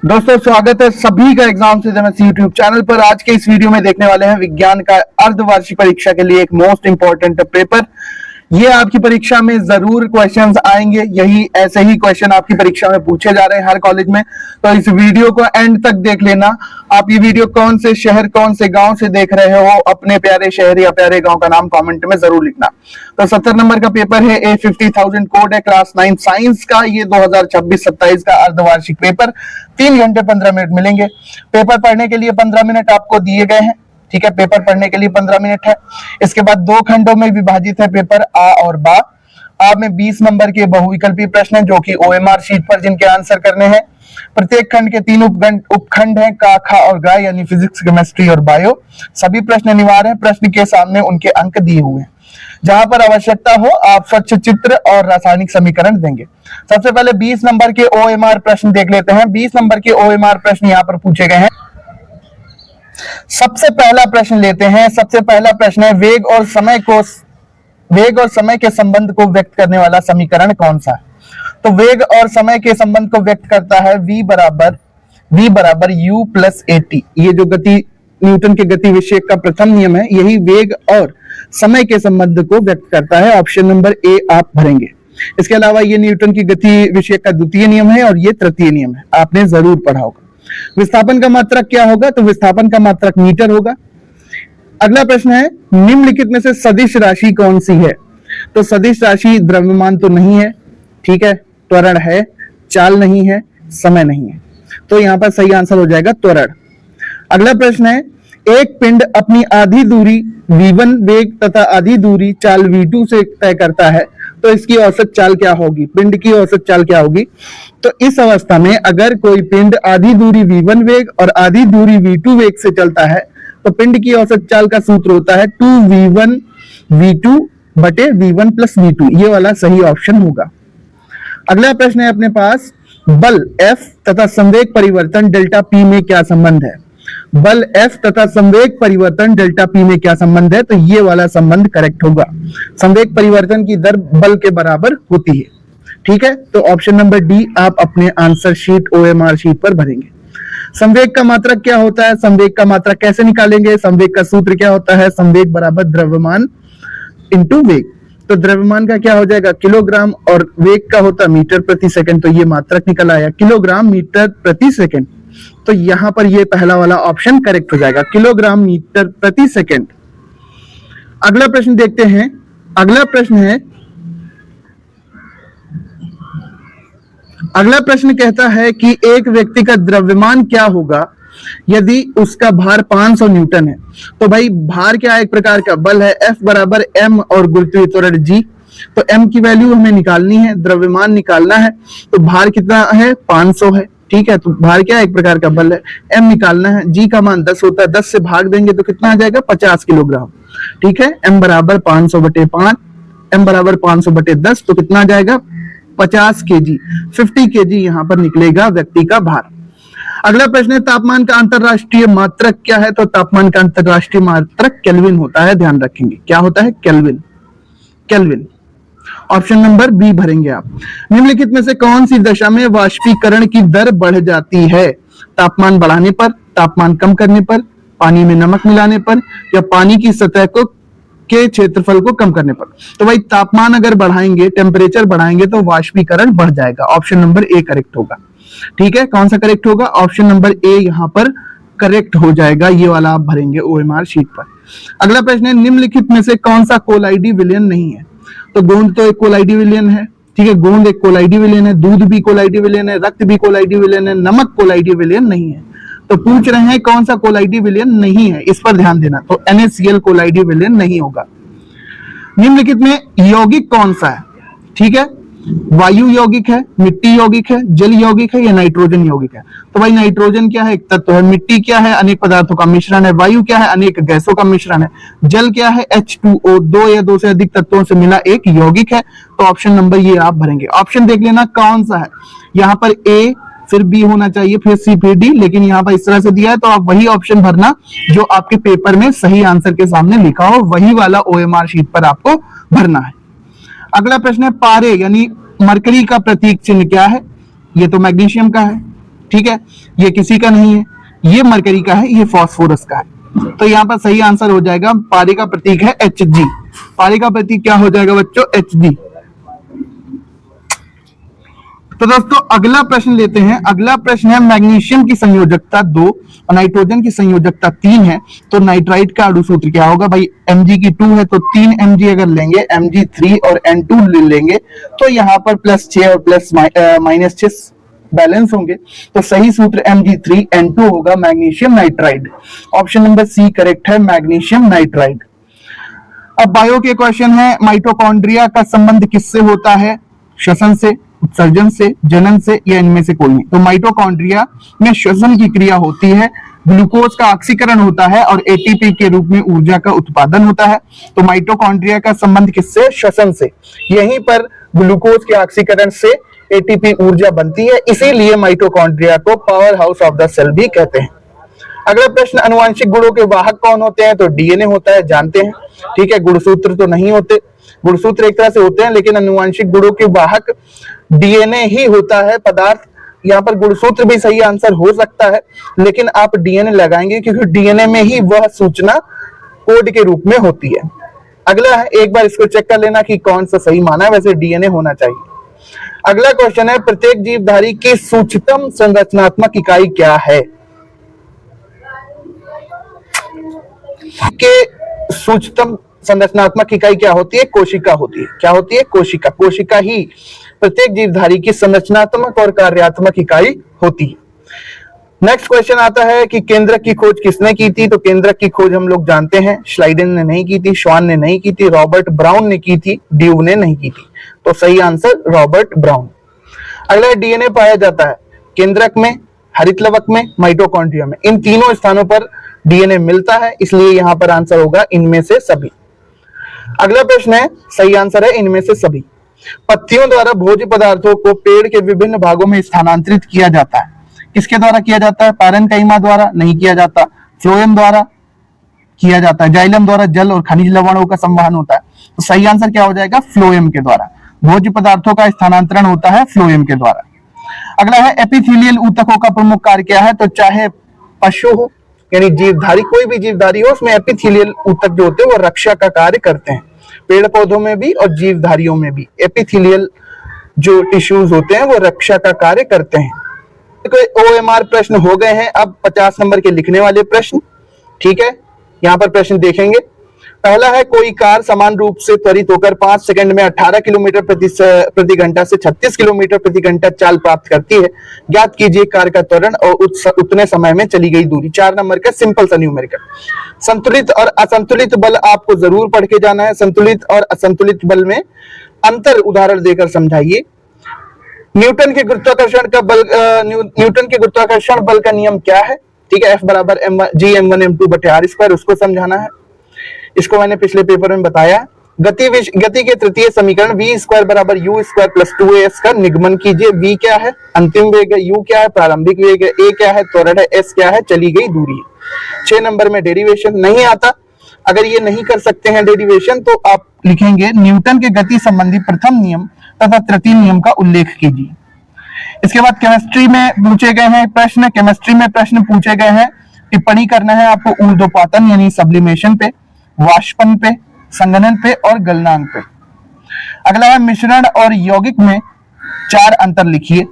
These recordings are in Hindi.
दोस्तों स्वागत है सभी का एग्जाम सिस्टम यूट्यूब चैनल पर। आज के इस वीडियो में देखने वाले हैं विज्ञान का अर्धवार्षिक परीक्षा के लिए एक मोस्ट इंपॉर्टेंट पेपर। ये आपकी परीक्षा में जरूर क्वेश्चंस आएंगे, यही ऐसे ही क्वेश्चन आपकी परीक्षा में पूछे जा रहे हैं हर कॉलेज में। तो इस वीडियो को एंड तक देख लेना। आप ये वीडियो कौन से शहर कौन से गांव से देख रहे हो, अपने प्यारे शहर या प्यारे गांव का नाम कमेंट में जरूर लिखना। तो 70 नंबर का पेपर है, A50,000 कोड है, क्लास 9 साइंस का। ये 2026-27 का अर्धवार्षिक पेपर। 3 घंटे 15 मिनट मिलेंगे। पेपर पढ़ने के लिए 15 मिनट आपको दिए गए हैं, ठीक है। पेपर पढ़ने के लिए 15 मिनट है। इसके बाद 2 खंडों में विभाजित है पेपर, आ और बा। आ में 20 नंबर के बहुविकल्पी प्रश्न हैं जो कि OMR शीट पर जिनके आंसर करने हैं। प्रत्येक खंड के 3 उपखंड हैं, का, खा और गा, यानी फिजिक्स, केमिस्ट्री और बायो। सभी प्रश्न अनिवार्य हैं। प्रश्न के सामने उनके अंक दिए हुए हैं। जहां पर आवश्यकता हो आप स्वच्छ चित्र और रासायनिक समीकरण देंगे। सबसे पहले 20 नंबर के OMR प्रश्न देख लेते हैं। 20 नंबर के OMR प्रश्न यहाँ पर पूछे गए हैं। सबसे पहला प्रश्न लेते हैं। सबसे पहला प्रश्न है, वेग और समय के संबंध को व्यक्त करने वाला समीकरण कौन सा है? तो वेग और समय के संबंध को व्यक्त करता है v बराबर u प्लस at। ये जो गति न्यूटन के गति विषय का प्रथम नियम है, यही वेग और समय के संबंध को व्यक्त करता है। ऑप्शन नंबर ए आप भरेंगे। इसके अलावा ये न्यूटन की गति विषय का द्वितीय नियम है और ये तृतीय नियम है, आपने जरूर पढ़ा होगा। विस्थापन का मात्रक क्या होगा? तो विस्थापन का मात्रक मीटर होगा। अगला प्रश्न है, निम्नलिखित में से सदिश राशि कौन सी है? तो सदिश राशि द्रव्यमान तो नहीं है, ठीक है, त्वरण है, चाल नहीं है, समय नहीं है। तो यहां पर सही आंसर हो जाएगा त्वरण। अगला प्रश्न है, एक पिंड अपनी आधी दूरी v1 वेग तथा आधी दूरी चाल v2 से तय करता है, तो इसकी औसत चाल क्या होगी? पिंड की औसत चाल क्या होगी? तो इस अवस्था में अगर कोई पिंड आधी दूरी v1 वेग और आधी दूरी v2 वेग से चलता है, तो पिंड की औसत चाल का सूत्र होता है 2v1 v2 बटे v1 प्लस v2। ये वाला सही ऑप्शन होगा। अगला प्रश्न है अपने पास, बल F तथा संवेग परिवर्तन डेल्टा P में क्या संबंध है? बल F तथा संवेग परिवर्तन डेल्टा P में क्या संबंध है? तो ये वाला संबंध करेक्ट होगा। संवेग परिवर्तन की दर बल के बराबर होती है, ठीक है। तो ऑप्शन नंबर डी आप अपने आंसर शीट OMR शीट पर भरेंगे। संवेग का मात्रक क्या होता है? संवेग का मात्रक कैसे निकालेंगे? संवेग का सूत्र क्या होता है? संवेग बराबर द्रव्यमान इंटू वेग। तो द्रव्यमान का क्या हो जाएगा? किलोग्राम, और वेग का होता मीटर प्रति सेकंड। तो ये मात्रक निकल आया किलोग्राम मीटर प्रति सेकंड। तो यहां पर ये पहला वाला ऑप्शन करेक्ट हो जाएगा, किलोग्राम मीटर प्रति सेकंड। अगला प्रश्न देखते हैं। अगला प्रश्न कहता है कि एक व्यक्ति का द्रव्यमान क्या होगा यदि उसका भार 500 न्यूटन है? तो भाई भार क्या है? एक प्रकार का बल है। F बराबर m और गुरुत्वीय त्वरण g। तो m की वैल्यू हमें निकालनी है, द्रव्यमान निकालना है। तो भार कितना है? 500 है, ठीक है। तो भार क्या है? एक प्रकार का बल है। m निकालना है, g का मान 10 होता है, 10 से भाग देंगे तो कितना आ जाएगा? 50 किलोग्राम, ठीक है। m बराबर 500 बटे 5, m बराबर 500 बटे 10, तो कितना आ जाएगा? 50 kg, 50 kg यहां पर निकलेगा व्यक्ति का भार। अगला प्रश्न है, तापमान का अंतरराष्ट्रीय मात्रक क्या है? तो तापमान का अंतरराष्ट्रीय मात्रक केल्विन होता है, ध्यान रखेंगे। क्या होता है? केल्विन। ऑप्शन नंबर बी भरेंगे आप। निम्नलिखित में से कौन सी दशा में वाष्पीकरण की दर बढ़ जाती है? तापमान बढ़ाने पर, तापमान कम करने पर, पानी में नमक मिलाने पर, या पानी की सतह को के क्षेत्रफल को कम करने पर। तो भाई तापमान अगर बढ़ाएंगे, टेम्परेचर बढ़ाएंगे तो वाष्पीकरण बढ़ जाएगा। ऑप्शन नंबर ए करेक्ट होगा, ठीक है। कौन सा करेक्ट होगा? ऑप्शन नंबर ए यहां पर करेक्ट हो जाएगा। ये वाला आप भरेंगे OMR शीट पर। अगला प्रश्न है, निम्नलिखित में से कौन सा कोलाइडी विलयन नहीं है? तो गोंद तो एक कोलाइडी विलयन है, ठीक है। गोंद एक कोलाइडी विलयन है, दूध भी कोलाइडी विलयन है, रक्त भी कोलाइडी विलयन है, नमक कोलाइडी विलयन नहीं है। तो पूछ रहे हैं कौन सा कोलाइडी विलयन नहीं है, इस पर ध्यान देना। तो NaCl कोलाइडी विलयन नहीं होगा। निम्नलिखित में यौगिक कौन सा है? ठीक है, वायु यौगिक है, मिट्टी यौगिक है, जल यौगिक है, या नाइट्रोजन यौगिक है? तो भाई नाइट्रोजन क्या है? एक तत्व है। मिट्टी क्या है? अनेक पदार्थों का मिश्रण है। वायु क्या है? अनेक गैसों का मिश्रण है। जल क्या है? H2O, 2 या 2 से अधिक तत्वों से मिला एक यौगिक है। तो ऑप्शन नंबर ये आप भरेंगे। ऑप्शन देख लेना कौन सा है। यहाँ पर A, फिर B होना चाहिए, फिर C, फिर D, लेकिन यहाँ पर इस तरह से दिया है तो आप वही ऑप्शन भरना जो आपके पेपर में सही आंसर के सामने लिखा हो, वही वाला OMR शीट पर आपको भरना है। अगला प्रश्न है, पारे यानी मरकरी का प्रतीक चिन्ह क्या है? ये तो मैग्नीशियम का है, ठीक है, ये किसी का नहीं है, ये मरकरी का है, ये फास्फोरस का है। तो यहाँ पर सही आंसर हो जाएगा, पारे का प्रतीक है Hg। पारे का प्रतीक क्या हो जाएगा बच्चों? Hg। तो दोस्तों अगला प्रश्न लेते हैं। अगला प्रश्न है मैग्नीशियम की संयोजकता 2 और नाइट्रोजन की संयोजकता 3 है, तो नाइट्राइट का अणु सूत्र क्या होगा? भाई Mg की 2 है तो 3 Mg अगर लेंगे, Mg3 और N2 ले लेंगे तो यहाँ पर +6 और -6 बैलेंस होंगे, तो सही सूत्र Mg3N2 होगा, magnesium nitride. Option number C correct है, मैग्नीशियम नाइट्राइड। अब बायो के क्वेश्चन है, माइटोकॉन्ड्रिया का संबंध किससे होता है? श्वसन से, उत्सर्जन से, जनन से, या इनमें से कोई नहीं? तो माइटोकॉन्ड्रिया में श्वसन की क्रिया होती है, ग्लूकोज का ऑक्सीकरण होता है और एटीपी के रूप में ऊर्जा का उत्पादन होता है। तो माइटोकॉन्ड्रिया का संबंध किससे? श्वसन से। यहीं पर ग्लूकोज के ऑक्सीकरण से एटीपी ऊर्जा बनती है, इसीलिए माइटोकॉन्ड्रिया को power house of the cell भी कहते हैं। अगला प्रश्न, अनुवांशिक गुणों के वाहक कौन होते हैं? तो डीएनए होता है, जानते हैं, ठीक है। गुणसूत्र तो नहीं होते, गुणसूत्र एक तरह से होते हैं, लेकिन अनुवांशिक गुणों के वाहक डीएनए ही होता है पदार्थ। यहाँ पर गुणसूत्र भी सही आंसर हो सकता है, लेकिन आप डीएनए लगाएंगे क्योंकि डीएनए में ही वह सूचना कोड के रूप में होती है। अगला है, एक बार इसको चेक कर लेना कि कौन सा सही माना है, वैसे डीएनए होना चाहिए। अगला क्वेश्चन है, प्रत्येक जीवधारी की सूक्ष्मतम संरचनात्मक इकाई क्या है? के सूक्ष्मतम संरचनात्मक इकाई क्या होती है? कोशिका होती है। क्या होती है? कोशिका। कोशिका ही प्रत्येक जीवधारी की संरचनात्मक और कार्यात्मक इकाई होती है। नेक्स्ट क्वेश्चन आता है कि केंद्रक की खोज किसने की थी? तो केंद्रक की खोज हम लोग जानते हैं, श्लाइडेन ने नहीं की थी, श्वान ने नहीं की थी, रॉबर्ट ब्राउन ने की थी, ड्यूव ने नहीं की थी। तो सही आंसर रॉबर्ट ब्राउन। अगला, डीएनए पाया जाता है केंद्रक में, हरित लवक में, माइटोकॉन्ड्रिया में। इन तीनों स्थानों पर डीएनए मिलता है, इसलिए यहां पर आंसर होगा इनमें से सभी। अगला प्रश्न है, सही आंसर है इनमें से सभी। पत्तियों द्वारा भोज्य पदार्थों को पेड़ के विभिन्न भागों में स्थानांतरित किया जाता है। किसके द्वारा किया जाता है? पैरेन्काइमा द्वारा नहीं किया जाता, फ्लोएम द्वारा किया जाता है, जाइलम द्वारा जल और खनिज लवणों का संवहन होता है। तो सही आंसर क्या हो जाएगा? फ्लोएम के द्वारा। भोज्य पदार्थों का स्थानांतरण होता है फ्लोएम के द्वारा। अगला है, एपिथेलियल ऊतकों का प्रमुख कार्य क्या है? तो चाहे पशु हो यानी जीवधारी, कोई भी जीवधारी हो, उसमें एपिथेलियल ऊतक जो होते हैं वो रक्षा का कार्य करते हैं। पेड़ पौधों में भी और जीवधारियों में भी एपिथेलियल जो टिश्यूज होते हैं वो रक्षा का कार्य करते हैं। ओएमआर प्रश्न हो गए हैं, अब 50 नंबर के लिखने वाले प्रश्न, ठीक है। यहाँ पर प्रश्न देखेंगे। पहला है, कोई कार समान रूप से त्वरित होकर 5 सेकंड में 18 किलोमीटर प्रति घंटा से 36 किलोमीटर प्रति घंटा चाल प्राप्त करती है। ज्ञात कीजिए कार का त्वरण और उतने समय में चली गई दूरी। 4 नंबर का सिंपल सा न्यूमेरिकल। संतुलित और असंतुलित बल आपको जरूर पढ़ के जाना है। संतुलित और असंतुलित बल में अंतर उदाहरण देकर समझाइए। न्यूटन के गुरुत्वाकर्षण बल का नियम क्या है? ठीक है, F बराबर G m1 m2 बटे r स्क्वायर, उसको समझाना है। इसको मैंने पिछले पेपर में बताया। गति के तृतीय समीकरण v स्क्वायर बराबर u स्क्वायर प्लस 2as का निगमन कीजिए। v क्या है? अंतिम वेग है। u क्या है? प्रारंभिक वेग है। a क्या है? त्वरण है। s क्या है? चली गई दूरी है। 6 नंबर में डेरिवेशन नहीं आता। अगर ये नहीं कर सकते हैं डेरिवेशन, तो आप लिखेंगे न्यूटन के गति संबंधी प्रथम नियम तथा तृतीय नियम का उल्लेख कीजिए। इसके बाद केमिस्ट्री में पूछे गए हैं प्रश्न। केमिस्ट्री में प्रश्न पूछे गए हैं, टिप्पणी करना है आपको ऊर्ध्वपातन यानी सब्लिमेशन पे, वाष्पन पे, संघनन पे और गलनांक पे। अगला है, मिश्रण और यौगिक में 4 अंतर लिखिए।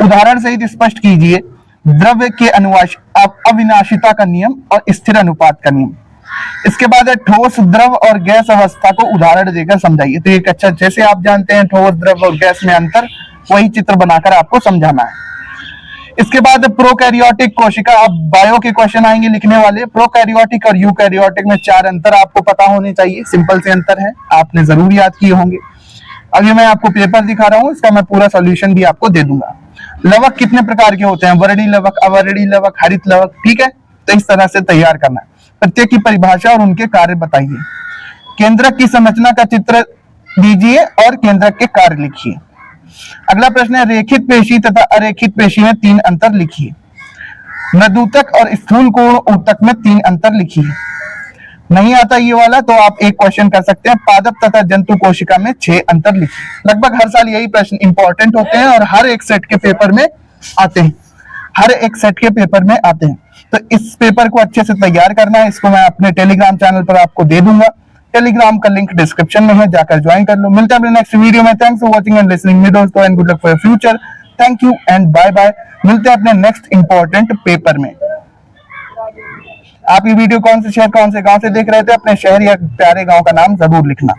उदाहरण सहित स्पष्ट कीजिए द्रव्य के अविनाशिता का नियम और स्थिर अनुपात का नियम। इसके बाद है, ठोस, द्रव और गैस अवस्था को उदाहरण देकर समझाइए। तो एक अच्छा, जैसे आप जानते हैं ठोस, द्रव और गैस में अंतर, वही चित्र बनाकर आपको समझाना है। इसके बाद प्रोकैरियोटिक कोशिका, अब बायो के क्वेश्चन आएंगे लिखने वाले। प्रोकैरियोटिक और यूकैरियोटिक में 4 अंतर आपको पता होने चाहिए। सिंपल से अंतर है, आपने जरूर याद किए होंगे। अभी मैं आपको पेपर दिखा रहा हूं, इसका मैं पूरा सॉल्यूशन भी आपको दे दूंगा। लवक कितने प्रकार के होते हैं? वर्णी लवक, अवर्णी लवक, हरित लवक, ठीक है। तो इस तरह से तैयार करना है। प्रत्येक की परिभाषा और उनके कार्य बताइए। केंद्रक की संरचना का चित्र दीजिए और केंद्रक के कार्य लिखिए। अगला प्रश्न है, रेखित पेशी तथा अरेखित पेशी में 3 अंतर लिखिए। मृदुतक और स्थूल कोण ऊतक में 3 अंतर लिखिए। नहीं आता ये वाला तो आप एक क्वेश्चन कर सकते हैं, पादप तथा जंतु कोशिका में 6 अंतर लिखिए। लगभग हर साल यही प्रश्न इंपॉर्टेंट होते हैं और हर एक सेट के पेपर में आते हैं। हर एक सेट के पेपर में आते हैं। तो इस पेपर को अच्छे से तैयार करना है, इसको मैं अपने टेलीग्राम चैनल पर आपको दे दूंगा। टेलीग्राम का लिंक डिस्क्रिप्शन में है, जाकर ज्वाइन कर लो। मिलते हैं अपने नेक्स्ट वीडियो में। Thanks for watching and listening me दोस्तों, and good luck for your future. Thank you and bye bye. मिलते हैं अपने नेक्स्ट इंपॉर्टेंट पेपर में। आप ये वीडियो कौन से शहर कौन से गांव से देख रहे थे, अपने शहर या प्यारे गांव का नाम जरूर लिखना।